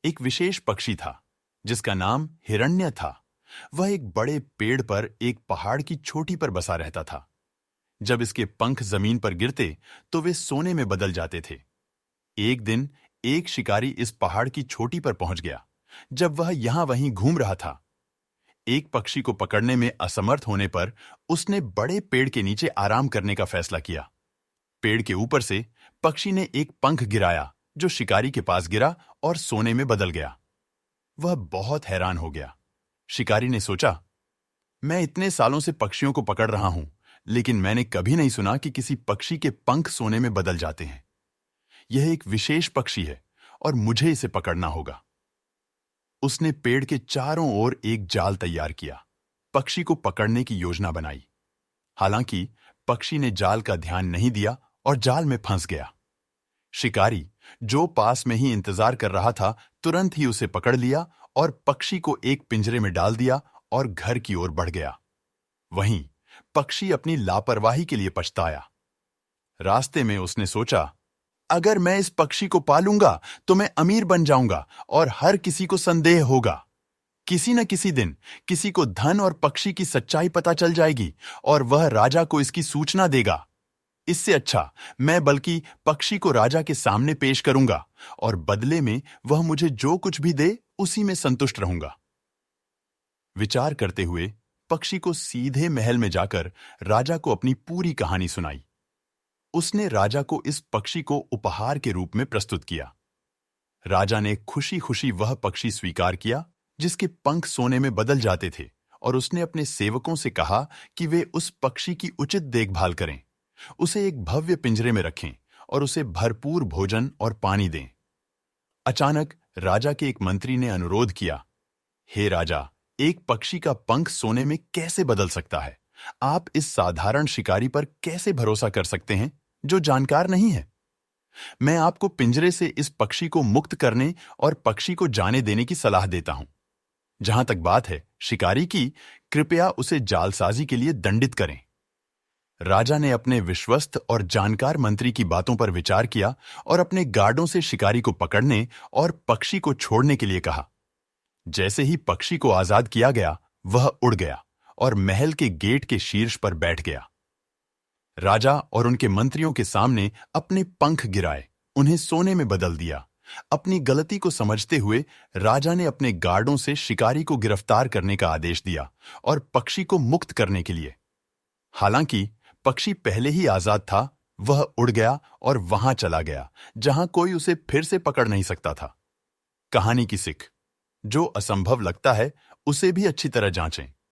एक विशेष पक्षी था जिसका नाम हिरण्य था। वह एक बड़े पेड़ पर एक पहाड़ की चोटी पर बसा रहता था। जब इसके पंख जमीन पर गिरते तो वे सोने में बदल जाते थे। एक दिन एक शिकारी इस पहाड़ की चोटी पर पहुंच गया। जब वह यहां वहीं घूम रहा था, एक पक्षी को पकड़ने में असमर्थ होने पर उसने बड़े पेड़ के नीचे आराम करने का फैसला किया। पेड़ के ऊपर से पक्षी ने एक पंख गिराया जो शिकारी के पास गिरा और सोने में बदल गया। वह बहुत हैरान हो गया। शिकारी ने सोचा, मैं इतने सालों से पक्षियों को पकड़ रहा हूं, लेकिन मैंने कभी नहीं सुना कि किसी पक्षी के पंख सोने में बदल जाते हैं। यह एक विशेष पक्षी है और मुझे इसे पकड़ना होगा। उसने पेड़ के चारों ओर एक जाल तैयार किया, पक्षी को पकड़ने की योजना बनाई। हालांकि पक्षी ने जाल का ध्यान नहीं दिया और जाल में फंस गया। शिकारी, जो पास में ही इंतजार कर रहा था, तुरंत ही उसे पकड़ लिया और पक्षी को एक पिंजरे में डाल दिया और घर की ओर बढ़ गया। वहीं पक्षी अपनी लापरवाही के लिए पछताया। रास्ते में उसने सोचा, अगर मैं इस पक्षी को पालूंगा तो मैं अमीर बन जाऊंगा और हर किसी को संदेह होगा। किसी न किसी दिन किसी को धन और पक्षी की सच्चाई पता चल जाएगी और वह राजा को इसकी सूचना देगा। इससे अच्छा मैं बल्कि पक्षी को राजा के सामने पेश करूंगा और बदले में वह मुझे जो कुछ भी दे उसी में संतुष्ट रहूंगा। विचार करते हुए पक्षी को सीधे महल में जाकर राजा को अपनी पूरी कहानी सुनाई। उसने राजा को इस पक्षी को उपहार के रूप में प्रस्तुत किया। राजा ने खुशी खुशी वह पक्षी स्वीकार किया जिसके पंख सोने में बदल जाते थे, और उसने अपने सेवकों से कहा कि वे उस पक्षी की उचित देखभाल करें, उसे एक भव्य पिंजरे में रखें और उसे भरपूर भोजन और पानी दें। अचानक राजा के एक मंत्री ने अनुरोध किया, हे राजा, एक पक्षी का पंख सोने में कैसे बदल सकता है? आप इस साधारण शिकारी पर कैसे भरोसा कर सकते हैं जो जानकार नहीं है? मैं आपको पिंजरे से इस पक्षी को मुक्त करने और पक्षी को जाने देने की सलाह देता हूं। जहां तक बात है शिकारी की, कृपया उसे जालसाजी के लिए दंडित करें। राजा ने अपने विश्वस्त और जानकार मंत्री की बातों पर विचार किया और अपने गार्डों से शिकारी को पकड़ने और पक्षी को छोड़ने के लिए कहा। जैसे ही पक्षी को आजाद किया गया, वह उड़ गया और महल के गेट के शीर्ष पर बैठ गया। राजा और उनके मंत्रियों के सामने अपने पंख गिराए, उन्हें सोने में बदल दिया। अपनी गलती को समझते हुए राजा ने अपने गार्डों से शिकारी को गिरफ्तार करने का आदेश दिया और पक्षी को मुक्त करने के लिए। हालांकि पक्षी पहले ही आजाद था, वह उड़ गया और वहां चला गया जहां कोई उसे फिर से पकड़ नहीं सकता था। कहानी की सीख, जो असंभव लगता है उसे भी अच्छी तरह जांचें।